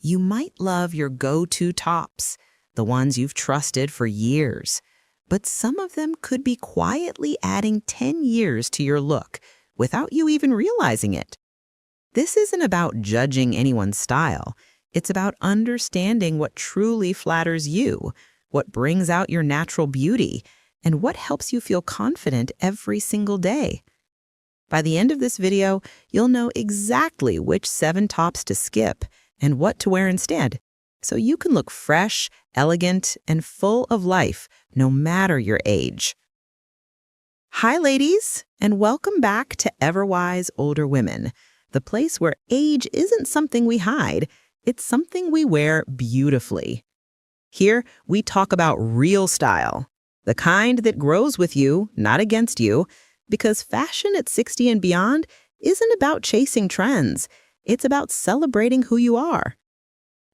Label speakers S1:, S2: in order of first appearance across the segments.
S1: You might love your go-to tops, the ones you've trusted for years, but some of them could be quietly adding 10 years to your look without you even realizing it. This isn't about judging anyone's style. It's about understanding what truly flatters you, what brings out your natural beauty, and what helps you feel confident every single day. By the end of this video, you'll know exactly which 7 tops to skip and what to wear instead, so you can look fresh, elegant, and full of life, no matter your age. Hi, ladies, and welcome back to EverWise Older Women, the place where age isn't something we hide, it's something we wear beautifully. Here, we talk about real style, the kind that grows with you, not against you, because fashion at 60 and beyond isn't about chasing trends. It's about celebrating who you are.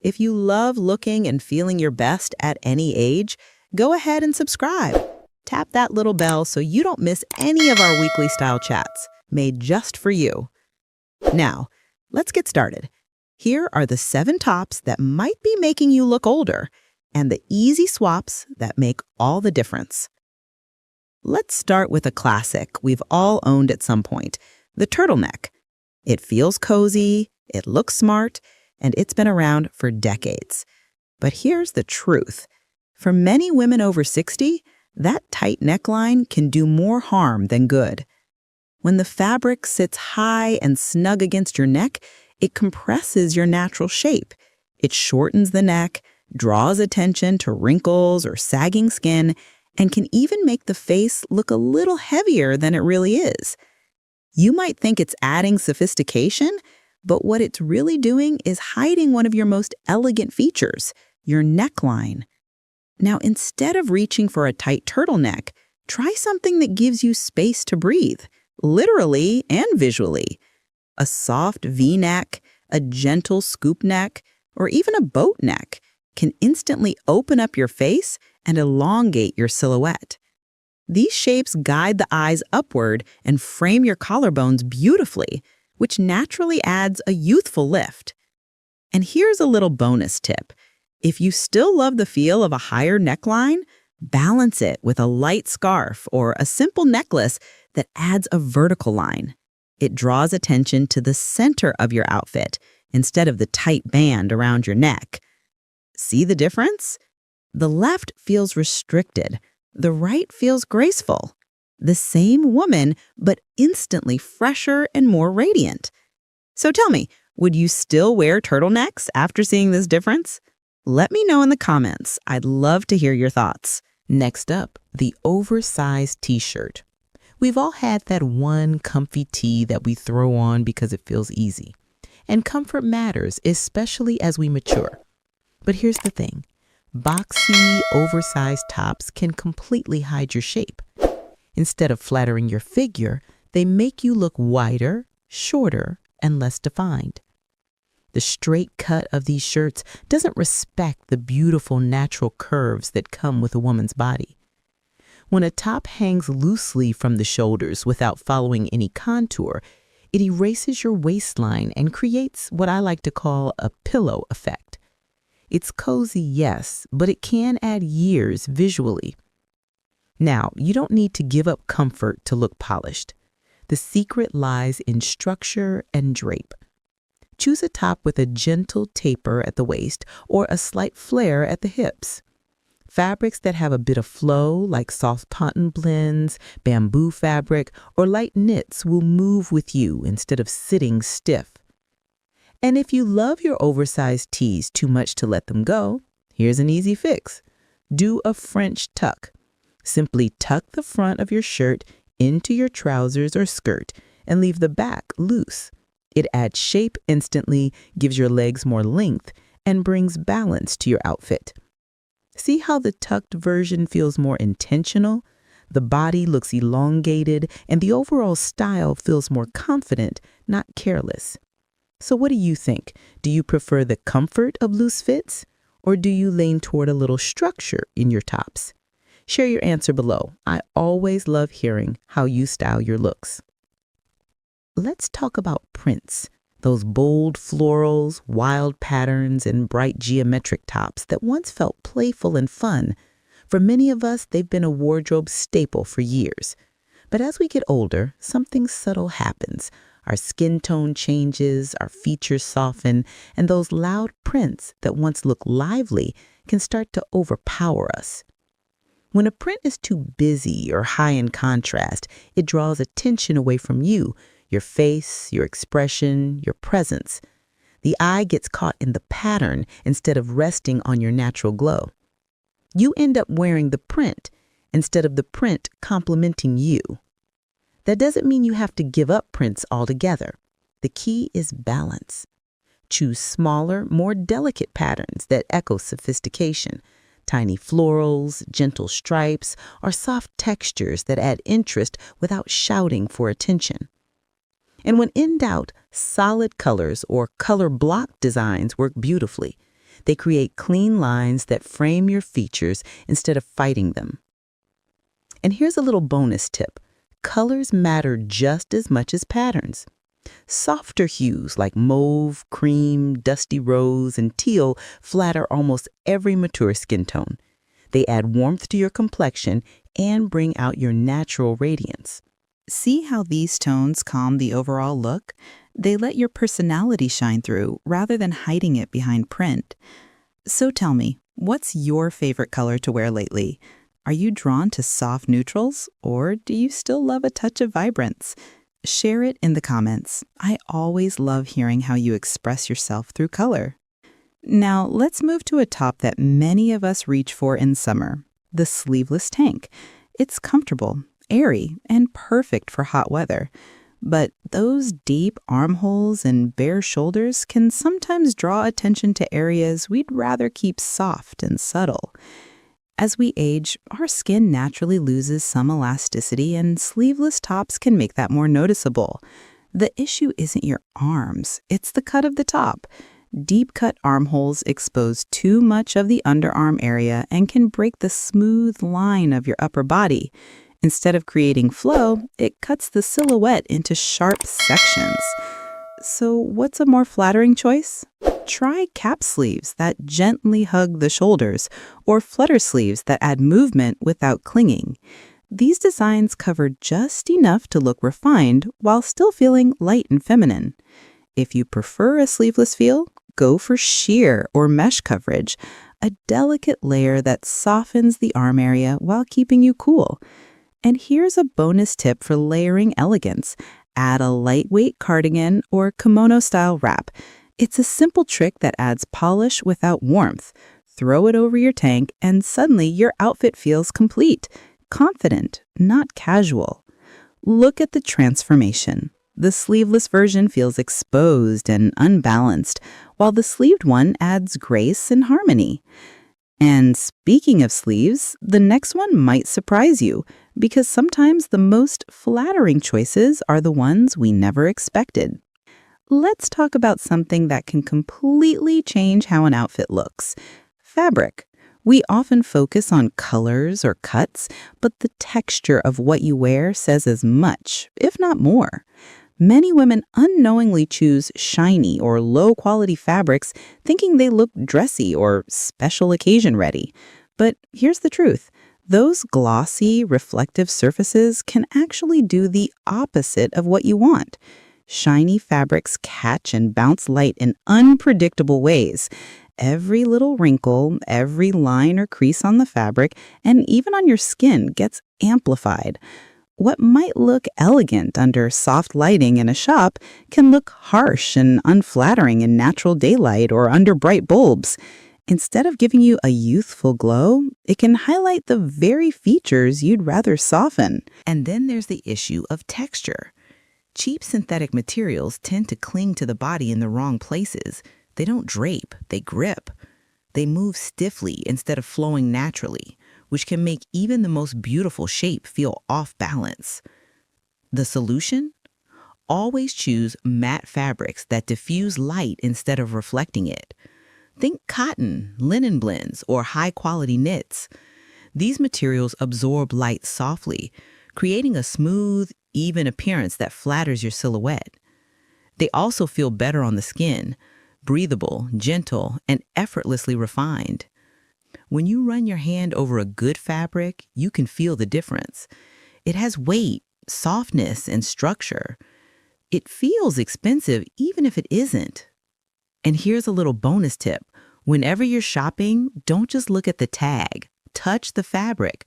S1: If you love looking and feeling your best at any age, go ahead and subscribe. Tap that little bell so you don't miss any of our weekly style chats, made just for you. Now, let's get started. Here are the 7 tops that might be making you look older, and the easy swaps that make all the difference. Let's start with a classic we've all owned at some point, the turtleneck. It feels cozy, it looks smart, and it's been around for decades. But here's the truth. For many women over 60, that tight neckline can do more harm than good. When the fabric sits high and snug against your neck, it compresses your natural shape. It shortens the neck, draws attention to wrinkles or sagging skin, and can even make the face look a little heavier than it really is. You might think it's adding sophistication, but what it's really doing is hiding one of your most elegant features, your neckline. Now, instead of reaching for a tight turtleneck, try something that gives you space to breathe, literally and visually. A soft V-neck, a gentle scoop neck, or even a boat neck can instantly open up your face and elongate your silhouette. These shapes guide the eyes upward and frame your collarbones beautifully, which naturally adds a youthful lift. And here's a little bonus tip. If you still love the feel of a higher neckline, balance it with a light scarf or a simple necklace that adds a vertical line. It draws attention to the center of your outfit instead of the tight band around your neck. See the difference? The left feels restricted. The right feels graceful. The same woman, but instantly fresher and more radiant. So tell me, would you still wear turtlenecks after seeing this difference? Let me know in the comments. I'd love to hear your thoughts. Next up, the oversized t-shirt. We've all had that one comfy tee that we throw on because it feels easy. And comfort matters, especially as we mature. But here's the thing. Boxy, oversized tops can completely hide your shape. Instead of flattering your figure, they make you look wider, shorter, and less defined. The straight cut of these shirts doesn't respect the beautiful natural curves that come with a woman's body. When a top hangs loosely from the shoulders without following any contour, it erases your waistline and creates what I like to call a pillow effect. It's cozy, yes, but it can add years visually. Now, you don't need to give up comfort to look polished. The secret lies in structure and drape. Choose a top with a gentle taper at the waist or a slight flare at the hips. Fabrics that have a bit of flow, like soft cotton blends, bamboo fabric, or light knits will move with you instead of sitting stiff. And if you love your oversized tees too much to let them go, here's an easy fix. Do a French tuck. Simply tuck the front of your shirt into your trousers or skirt and leave the back loose. It adds shape instantly, gives your legs more length, and brings balance to your outfit. See how the tucked version feels more intentional? The body looks elongated, and the overall style feels more confident, not careless. So what do you think? Do you prefer the comfort of loose fits, or do you lean toward a little structure in your tops? Share your answer below. I always love hearing how you style your looks. Let's talk about prints. Those bold florals, wild patterns, and bright geometric tops that once felt playful and fun. For many of us, they've been a wardrobe staple for years. But as we get older, something subtle happens. Our skin tone changes, our features soften, and those loud prints that once looked lively can start to overpower us. When a print is too busy or high in contrast, it draws attention away from you, your face, your expression, your presence. The eye gets caught in the pattern instead of resting on your natural glow. You end up wearing the print instead of the print complementing you. That doesn't mean you have to give up prints altogether. The key is balance. Choose smaller, more delicate patterns that echo sophistication. Tiny florals, gentle stripes, or soft textures that add interest without shouting for attention. And when in doubt, solid colors or color block designs work beautifully. They create clean lines that frame your features instead of fighting them. And here's a little bonus tip. Colors matter just as much as patterns. Softer hues like mauve, cream, dusty rose, and teal flatter almost every mature skin tone. They add warmth to your complexion and bring out your natural radiance. See how these tones calm the overall look? They let your personality shine through rather than hiding it behind print. So tell me, what's your favorite color to wear lately? Are you drawn to soft neutrals, or do you still love a touch of vibrance? Share it in the comments. I always love hearing how you express yourself through color. Now, let's move to a top that many of us reach for in summer, the sleeveless tank. It's comfortable, airy, and perfect for hot weather. But those deep armholes and bare shoulders can sometimes draw attention to areas we'd rather keep soft and subtle. As we age, our skin naturally loses some elasticity, and sleeveless tops can make that more noticeable. The issue isn't your arms, it's the cut of the top. Deep-cut armholes expose too much of the underarm area and can break the smooth line of your upper body. Instead of creating flow, it cuts the silhouette into sharp sections. So what's a more flattering choice? Try cap sleeves that gently hug the shoulders, or flutter sleeves that add movement without clinging. These designs cover just enough to look refined while still feeling light and feminine. If you prefer a sleeveless feel, go for sheer or mesh coverage, a delicate layer that softens the arm area while keeping you cool. And here's a bonus tip for layering elegance. Add a lightweight cardigan or kimono-style wrap. It's a simple trick that adds polish without warmth. Throw it over your tank, and suddenly your outfit feels complete, confident, not casual. Look at the transformation. The sleeveless version feels exposed and unbalanced, while the sleeved one adds grace and harmony. And speaking of sleeves, the next one might surprise you, because sometimes the most flattering choices are the ones we never expected. Let's talk about something that can completely change how an outfit looks. Fabric. We often focus on colors or cuts, but the texture of what you wear says as much, if not more. Many women unknowingly choose shiny or low-quality fabrics thinking they look dressy or special occasion ready. But here's the truth. Those glossy, reflective surfaces can actually do the opposite of what you want. Shiny fabrics catch and bounce light in unpredictable ways. Every little wrinkle, every line or crease on the fabric, and even on your skin gets amplified. What might look elegant under soft lighting in a shop can look harsh and unflattering in natural daylight or under bright bulbs. Instead of giving you a youthful glow, it can highlight the very features you'd rather soften. And then there's the issue of texture. Cheap synthetic materials tend to cling to the body in the wrong places. They don't drape, they grip. They move stiffly instead of flowing naturally, which can make even the most beautiful shape feel off balance. The solution? Always choose matte fabrics that diffuse light instead of reflecting it. Think cotton, linen blends, or high-quality knits. These materials absorb light softly, creating a smooth, even appearance that flatters your silhouette. They also feel better on the skin, breathable, gentle, and effortlessly refined. When you run your hand over a good fabric, you can feel the difference. It has weight, softness, and structure. It feels expensive even if it isn't. And here's a little bonus tip. Whenever you're shopping, don't just look at the tag. Touch the fabric.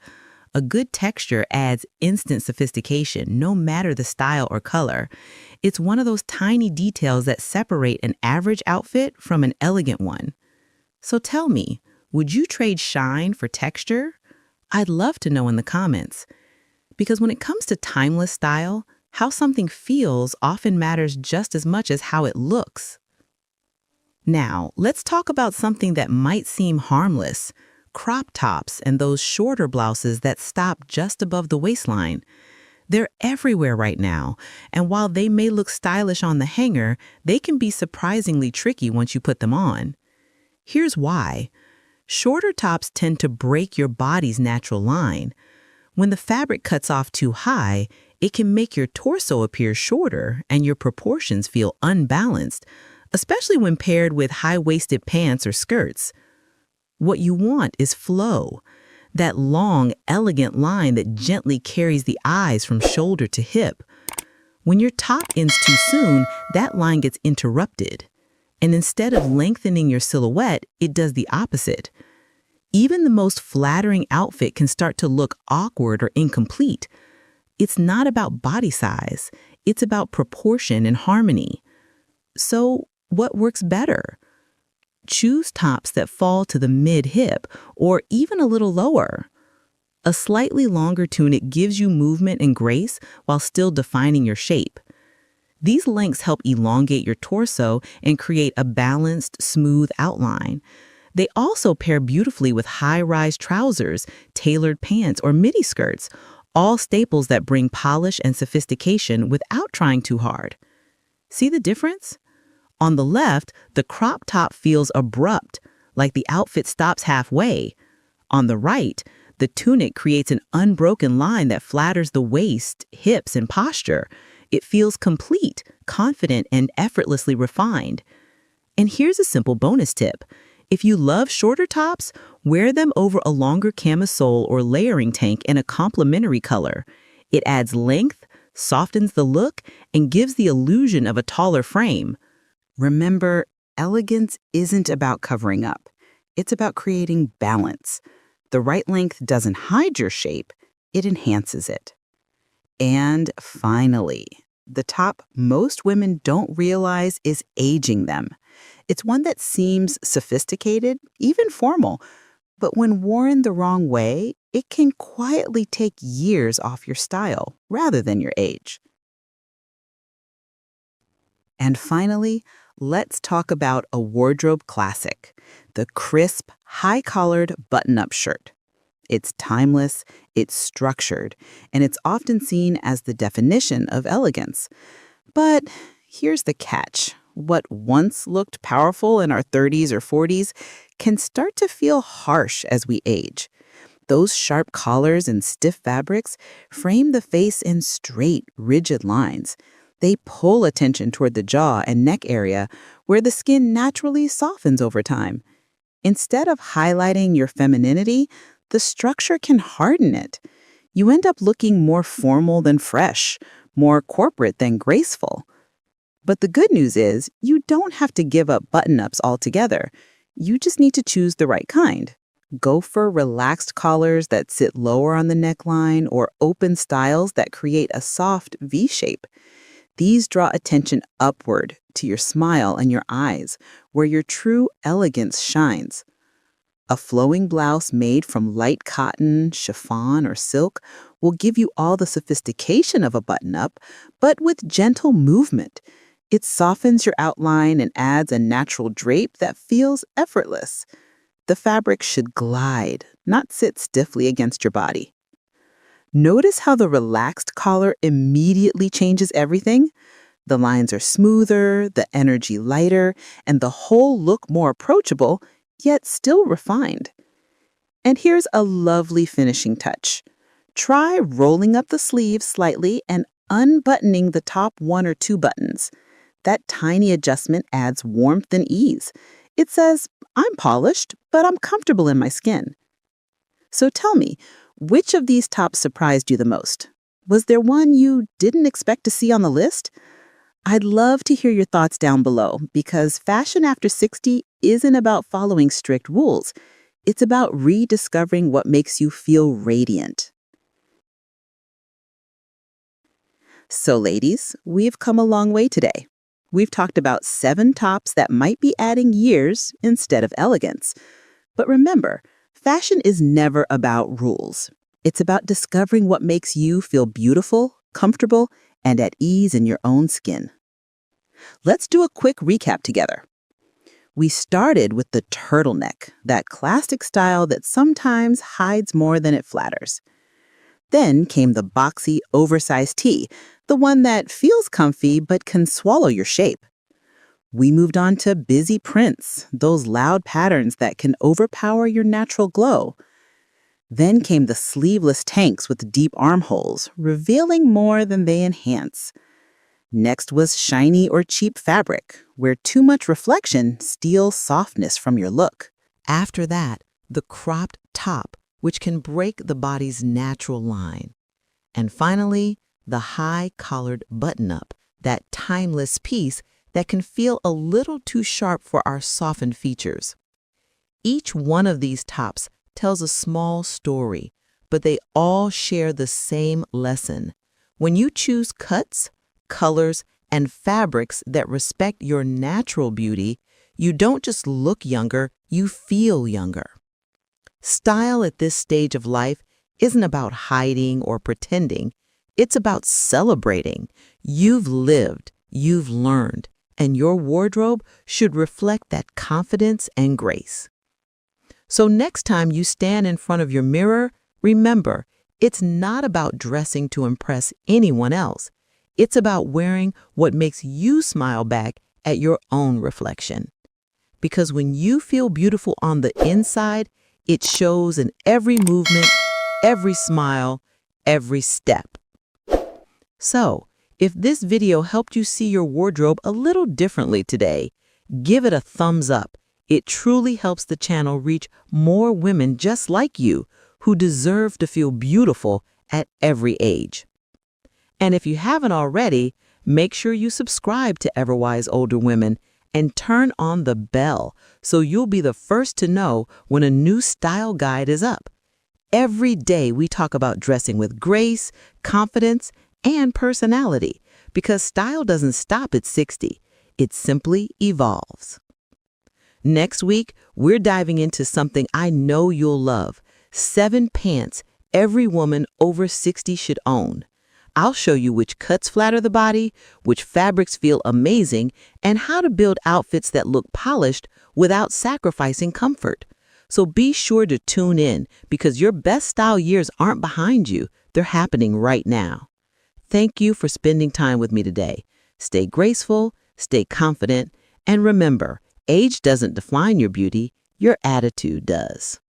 S1: A good texture adds instant sophistication, no matter the style or color. It's one of those tiny details that separate an average outfit from an elegant one. So tell me, would you trade shine for texture? I'd love to know in the comments. Because when it comes to timeless style, how something feels often matters just as much as how it looks. Now, let's talk about something that might seem harmless: crop tops and those shorter blouses that stop just above the waistline. They're everywhere right now, and while they may look stylish on the hanger, they can be surprisingly tricky once you put them on. Here's why. Shorter tops tend to break your body's natural line. When the fabric cuts off too high, it can make your torso appear shorter and your proportions feel unbalanced, especially when paired with high-waisted pants or skirts. What you want is flow, that long, elegant line that gently carries the eyes from shoulder to hip. When your top ends too soon, that line gets interrupted. And instead of lengthening your silhouette, it does the opposite. Even the most flattering outfit can start to look awkward or incomplete. It's not about body size. It's about proportion and harmony. So, what works better? Choose tops that fall to the mid-hip or even a little lower. A slightly longer tunic gives you movement and grace while still defining your shape. These lengths help elongate your torso and create a balanced, smooth outline. They also pair beautifully with high-rise trousers, tailored pants, or midi skirts, all staples that bring polish and sophistication without trying too hard. See the difference? On the left, the crop top feels abrupt, like the outfit stops halfway. On the right, the tunic creates an unbroken line that flatters the waist, hips, and posture. It feels complete, confident, and effortlessly refined. And here's a simple bonus tip. If you love shorter tops, wear them over a longer camisole or layering tank in a complementary color. It adds length, softens the look, and gives the illusion of a taller frame. Remember, elegance isn't about covering up. It's about creating balance. The right length doesn't hide your shape, it enhances it. And finally, the top most women don't realize is aging them. It's one that seems sophisticated, even formal, but when worn the wrong way, it can quietly take years off your style rather than your age. And finally, let's talk about a wardrobe classic, the crisp, high-collared button-up shirt. It's timeless, it's structured, and it's often seen as the definition of elegance. But here's the catch. What once looked powerful in our 30s or 40s can start to feel harsh as we age. Those sharp collars and stiff fabrics frame the face in straight, rigid lines. They pull attention toward the jaw and neck area where the skin naturally softens over time. Instead of highlighting your femininity, the structure can harden it. You end up looking more formal than fresh, more corporate than graceful. But the good news is, you don't have to give up button-ups altogether. You just need to choose the right kind. Go for relaxed collars that sit lower on the neckline or open styles that create a soft V shape. These draw attention upward to your smile and your eyes, where your true elegance shines. A flowing blouse made from light cotton, chiffon, or silk will give you all the sophistication of a button-up, but with gentle movement. It softens your outline and adds a natural drape that feels effortless. The fabric should glide, not sit stiffly against your body. Notice how the relaxed collar immediately changes everything? The lines are smoother, the energy lighter, and the whole look more approachable, yet still refined. And here's a lovely finishing touch. Try rolling up the sleeves slightly and unbuttoning the top 1 or 2 buttons. that tiny adjustment adds warmth and ease. It says, I'm polished, but I'm comfortable in my skin. So tell me, which of these tops surprised you the most? Was there one you didn't expect to see on the list? I'd love to hear your thoughts down below because fashion after 60 isn't about following strict rules. It's about rediscovering what makes you feel radiant. So, ladies, we've come a long way today. We've talked about 7 tops that might be adding years instead of elegance. But remember, fashion is never about rules. It's about discovering what makes you feel beautiful, comfortable, and at ease in your own skin. Let's do a quick recap together. We started with the turtleneck, that classic style that sometimes hides more than it flatters. Then came the boxy, oversized tee, the one that feels comfy but can swallow your shape. We moved on to busy prints, those loud patterns that can overpower your natural glow. Then came the sleeveless tanks with deep armholes, revealing more than they enhance. Next was shiny or cheap fabric, where too much reflection steals softness from your look. After that, the cropped top, which can break the body's natural line. And finally, the high-collared button-up, that timeless piece that can feel a little too sharp for our softened features. Each one of these tops tells a small story, but they all share the same lesson. When you choose cuts, colors, and fabrics that respect your natural beauty, you don't just look younger, you feel younger. Style at this stage of life isn't about hiding or pretending. It's about celebrating. You've lived, you've learned, and your wardrobe should reflect that confidence and grace. So next time you stand in front of your mirror, remember, it's not about dressing to impress anyone else. It's about wearing what makes you smile back at your own reflection. Because when you feel beautiful on the inside, it shows in every movement, every smile, every step. So, if this video helped you see your wardrobe a little differently today, give it a thumbs up. It truly helps the channel reach more women just like you who deserve to feel beautiful at every age. And if you haven't already, make sure you subscribe to EverWise Older Women and turn on the bell so you'll be the first to know when a new style guide is up. Every day we talk about dressing with grace, confidence, and personality because style doesn't stop at 60. It simply evolves. Next week, we're diving into something I know you'll love: 7 pants every woman over 60 should own. I'll show you which cuts flatter the body, which fabrics feel amazing, and how to build outfits that look polished without sacrificing comfort. So be sure to tune in because your best style years aren't behind you. They're happening right now. Thank you for spending time with me today. Stay graceful, stay confident, and remember, age doesn't define your beauty, your attitude does.